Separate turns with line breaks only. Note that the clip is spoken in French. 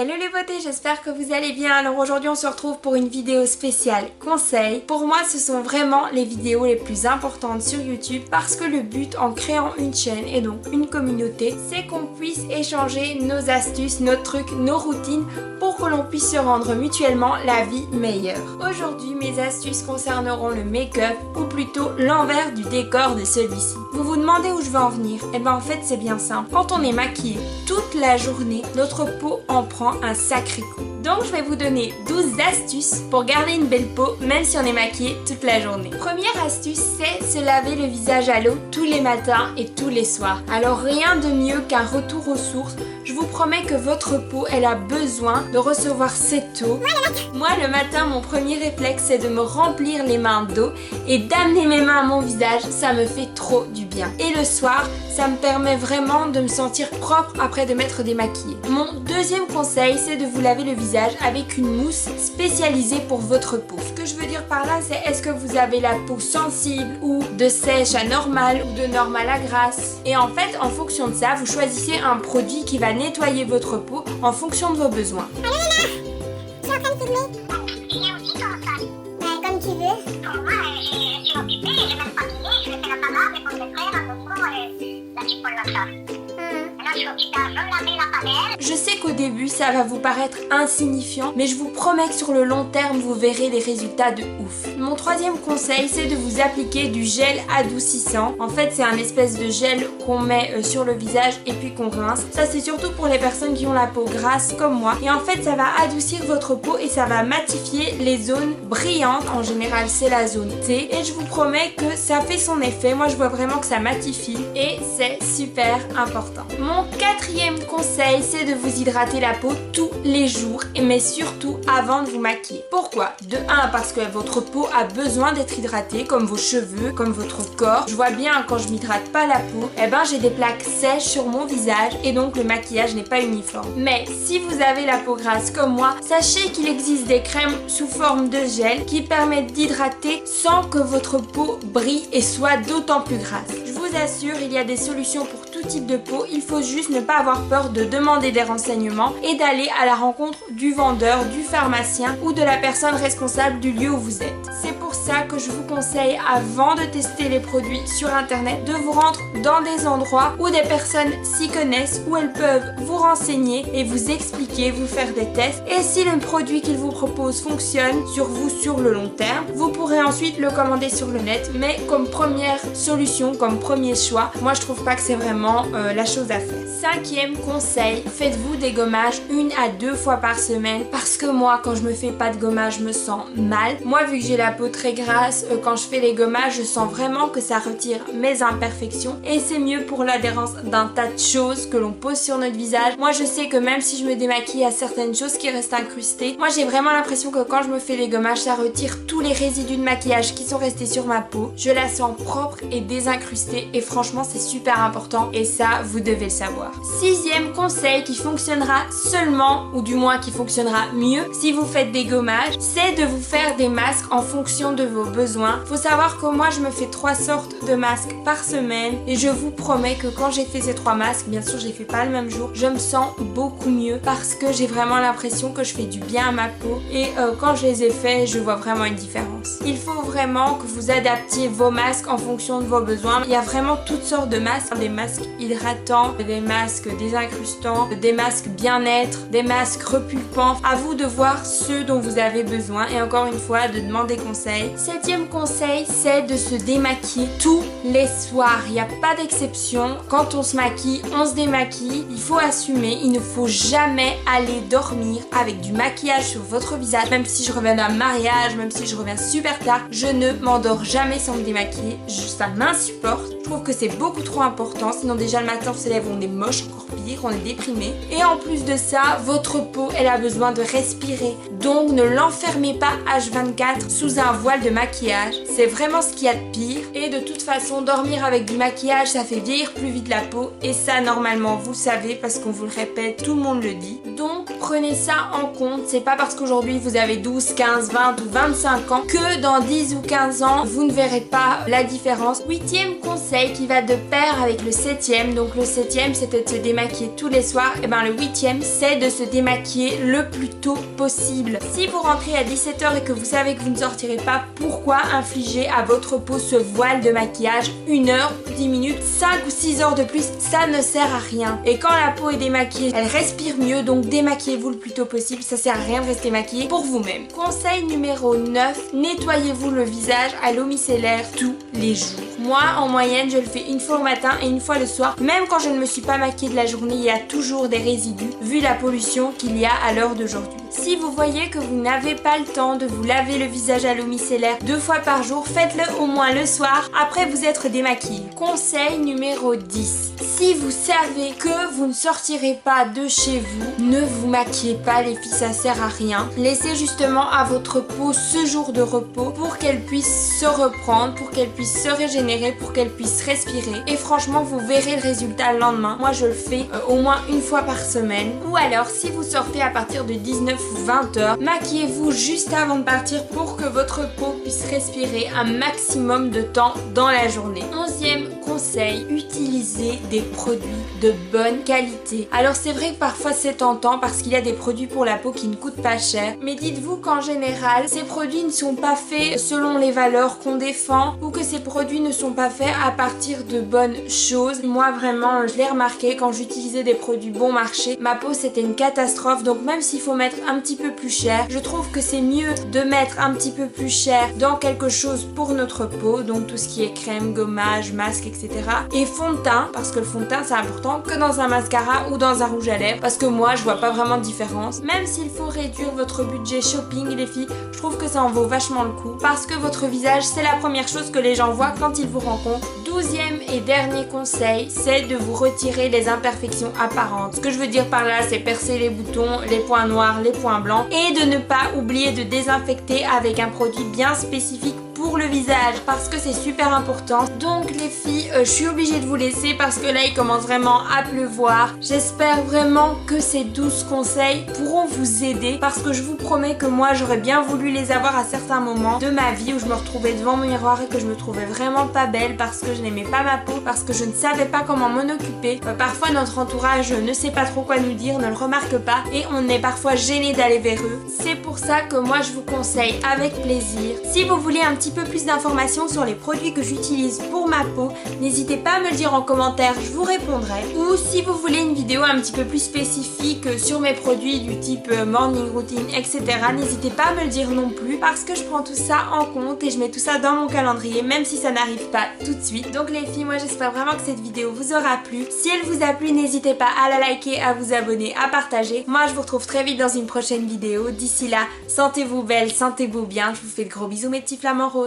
Hello les beautés, j'espère que vous allez bien. Alors aujourd'hui on se retrouve pour une vidéo spéciale conseil. Pour moi ce sont vraiment les vidéos les plus importantes sur YouTube parce que le but en créant une chaîne et donc une communauté, c'est qu'on puisse échanger nos astuces, nos trucs, nos routines pour que l'on puisse se rendre mutuellement la vie meilleure. Aujourd'hui mes astuces concerneront le make-up ou plutôt l'envers du décor de celui-ci. Vous vous demandez où je veux en venir? Eh bien en fait c'est bien simple. Quand on est maquillé toute la journée, notre peau en prend un sacré coup. Donc je vais vous donner 12 astuces pour garder une belle peau même si on est maquillé toute la journée. Première astuce, c'est se laver le visage à l'eau tous les matins et tous les soirs. Alors rien de mieux qu'un retour aux sources. Je vous promets que votre peau, elle a besoin de recevoir cette eau. Moi le matin, mon premier réflexe c'est de me remplir les mains d'eau et d'amener mes mains à mon visage. Ça me fait trop du bien. Et le soir, ça me permet vraiment de me sentir propre après de m'être démaquillée. Mon deuxième conseil, c'est de vous laver le visage avec une mousse spécialisée pour votre peau. Ce que je veux dire par là, c'est est-ce que vous avez la peau sensible ou de sèche à normale ou de normale à grasse. Et en fait, en fonction de ça, vous choisissez un produit qui va nettoyer votre peau en fonction de vos besoins.
Allô Léna, tu es en train de filmer?
J'ai aussi ton sac.
Comme tu veux.
Pour moi, je suis occupée, je vais me maquiller, je vais faire un parade, répondre mes frères, un concours, la petite poêle comme ça. Maintenant, je suis occupée à laver la panelle.
Je sais qu'au début, ça va vous paraître insignifiant, mais je vous promets que sur le long terme, vous verrez des résultats de ouf. Mon troisième conseil, c'est de vous appliquer du gel adoucissant. En fait, c'est un espèce de gel qu'on met sur le visage et puis qu'on rince. Ça, c'est surtout pour les personnes qui ont la peau grasse comme moi. Et en fait, ça va adoucir votre peau et ça va matifier les zones brillantes. En général, c'est la zone T. Et je vous promets que ça fait son effet. Moi, je vois vraiment que ça matifie et c'est super important. Mon quatrième conseil, c'est de vous hydrater la peau tous les jours, mais surtout avant de vous maquiller. Pourquoi? De 1, parce que votre peau a besoin d'être hydratée, comme vos cheveux, comme votre corps. Je vois bien quand je m'hydrate pas la peau, eh ben j'ai des plaques sèches sur mon visage et donc le maquillage n'est pas uniforme. Mais si vous avez la peau grasse comme moi, sachez qu'il existe des crèmes sous forme de gel qui permettent d'hydrater sans que votre peau brille et soit d'autant plus grasse. Je vous assure, il y a des solutions pour tout type de peau, il faut juste ne pas avoir peur de demander des renseignements et d'aller à la rencontre du vendeur, du pharmacien ou de la personne responsable du lieu où vous êtes. C'est pour ça que je vous conseille, avant de tester les produits sur internet, de vous rendre dans des endroits où des personnes s'y connaissent, où elles peuvent vous renseigner et vous expliquer, vous faire des tests. Et si le produit qu'ils vous proposent fonctionne sur vous sur le long terme, vous pourrez ensuite le commander sur le net, mais comme première solution, comme premier choix, moi je trouve pas que c'est vraiment la chose à faire. Cinquième conseil, faites-vous des gommages 1 à 2 fois par semaine parce que moi quand je me fais pas de gommage je me sens mal. Moi vu que j'ai la peau très grasse, quand je fais les gommages je sens vraiment que ça retire mes imperfections et c'est mieux pour l'adhérence d'un tas de choses que l'on pose sur notre visage. Moi je sais que même si je me démaquille, il y a certaines choses qui restent incrustées. Moi j'ai vraiment l'impression que quand je me fais les gommages ça retire tous les résidus de maquillage qui sont restés sur ma peau. Je la sens propre et désincrustée et franchement c'est super important et ça vous devez le savoir. Sixième conseil qui fonctionnera seulement, ou du moins qui fonctionnera mieux si vous faites des gommages, c'est de vous faire des masques en fonction de vos besoins. Faut savoir que moi je me fais 3 sortes de masques par semaine et je vous promets que quand j'ai fait ces 3 masques, bien sûr je les fais pas le même jour, je me sens beaucoup mieux parce que j'ai vraiment l'impression que je fais du bien à ma peau et quand je les ai faits, je vois vraiment une différence. Il faut vraiment que vous adaptiez vos masques en fonction de vos besoins. Il y a vraiment toutes sortes de masques, des masques hydratants, des masques désincrustants, des masques bien-être, des masques repulpants. À vous de voir ceux dont vous avez besoin et encore une fois de demander conseil. Septième conseil, c'est de se démaquiller tous les soirs. Il n'y a pas d'exception. Quand on se maquille, on se démaquille. Il faut assumer, il ne faut jamais aller dormir avec du maquillage sur votre visage. Même si je reviens d'un mariage, même si je reviens super tard, je ne m'endors jamais sans me démaquiller. Ça m'insupporte. Je trouve que c'est beaucoup trop important, sinon déjà le matin on se lève, on est moche, encore pire, on est déprimé. Et en plus de ça, votre peau, elle a besoin de respirer. Donc ne l'enfermez pas H24 sous un voile de maquillage. C'est vraiment ce qu'il y a de pire. Et de toute façon, dormir avec du maquillage, ça fait vieillir plus vite la peau. Et ça, normalement, vous le savez parce qu'on vous le répète, tout le monde le dit. Donc prenez ça en compte. C'est pas parce qu'aujourd'hui vous avez 12, 15, 20 ou 25 ans que dans 10 ou 15 ans, vous ne verrez pas la différence. Huitième conseil qui va de pair avec le septième. Donc le septième, c'était de se démarquer démaquiller tous les soirs, et ben le 8e c'est de se démaquiller le plus tôt possible. Si vous rentrez à 17 h et que vous savez que vous ne sortirez pas, pourquoi infliger à votre peau ce voile de maquillage? 1 heure, 10 minutes, 5 ou 6 heures de plus, ça ne sert à rien. Et quand la peau est démaquillée, elle respire mieux, donc démaquillez-vous le plus tôt possible, ça sert à rien de rester maquillé pour vous-même. Conseil numéro 9, nettoyez-vous le visage à l'eau micellaire tous les jours. Moi, en moyenne, je le fais une fois au matin et une fois le soir. Même quand je ne me suis pas maquillée de la journée, il y a toujours des résidus, vu la pollution qu'il y a à l'heure d'aujourd'hui. Si vous voyez que vous n'avez pas le temps de vous laver le visage à l'eau micellaire 2 fois par jour, faites-le au moins le soir, après vous être démaquillé. Conseil numéro 10. Si vous savez que vous ne sortirez pas de chez vous, ne vous maquillez pas les filles, ça sert à rien. Laissez justement à votre peau ce jour de repos pour qu'elle puisse se reprendre, pour qu'elle puisse se régénérer, pour qu'elle puisse respirer. Et franchement, vous verrez le résultat le lendemain. Moi, je le fais au moins une fois par semaine. Ou alors, si vous sortez à partir de 19 ou 20 h, maquillez-vous juste avant de partir pour que votre peau puisse respirer un maximum de temps dans la journée. 11e conseil, utilisez des produits de bonne qualité. Alors c'est vrai que parfois c'est tentant parce qu'il y a des produits pour la peau qui ne coûtent pas cher, mais dites-vous qu'en général ces produits ne sont pas faits selon les valeurs qu'on défend ou que ces produits ne sont pas faits à partir de bonnes choses. Moi vraiment je l'ai remarqué quand j'utilisais des produits bon marché, ma peau c'était une catastrophe, donc même s'il faut mettre un petit peu plus cher, je trouve que c'est mieux de mettre un petit peu plus cher dans quelque chose pour notre peau, donc tout ce qui est crème, gommage, masque, etc. et fond de teint, parce que le fond de teint c'est important, que dans un mascara ou dans un rouge à lèvres, parce que moi je vois pas vraiment de différence. Même s'il faut réduire votre budget shopping les filles, je trouve que ça en vaut vachement le coup, parce que votre visage c'est la première chose que les gens voient quand ils vous rencontrent. 12e et dernier conseil, c'est de vous retirer les imperfections apparentes. Ce que je veux dire par là, c'est percer les boutons, les points noirs, les points blancs, et de ne pas oublier de désinfecter avec un produit bien spécifique pour le visage, parce que c'est super important. Donc les filles, je suis obligée de vous laisser parce que là il commence vraiment à pleuvoir. J'espère vraiment que ces 12 conseils pourront vous aider, parce que je vous promets que moi j'aurais bien voulu les avoir à certains moments de ma vie où je me retrouvais devant mon miroir et que je me trouvais vraiment pas belle parce que je n'aimais pas ma peau, parce que je ne savais pas comment m'en occuper. Parfois notre entourage ne sait pas trop quoi nous dire, ne le remarque pas et on est parfois gêné d'aller vers eux. C'est pour ça que moi je vous conseille avec plaisir. Si vous voulez un petit peu plus d'informations sur les produits que j'utilise pour ma peau, n'hésitez pas à me le dire en commentaire, je vous répondrai. Ou si vous voulez une vidéo un petit peu plus spécifique sur mes produits du type morning routine, etc., n'hésitez pas à me le dire non plus, parce que je prends tout ça en compte et je mets tout ça dans mon calendrier, même si ça n'arrive pas tout de suite. Donc les filles, moi j'espère vraiment que cette vidéo vous aura plu. Si elle vous a plu, n'hésitez pas à la liker, à vous abonner, à partager. Moi je vous retrouve très vite dans une prochaine vidéo. D'ici là, sentez-vous belle, sentez-vous bien. Je vous fais de gros bisous mes petits flamants roses.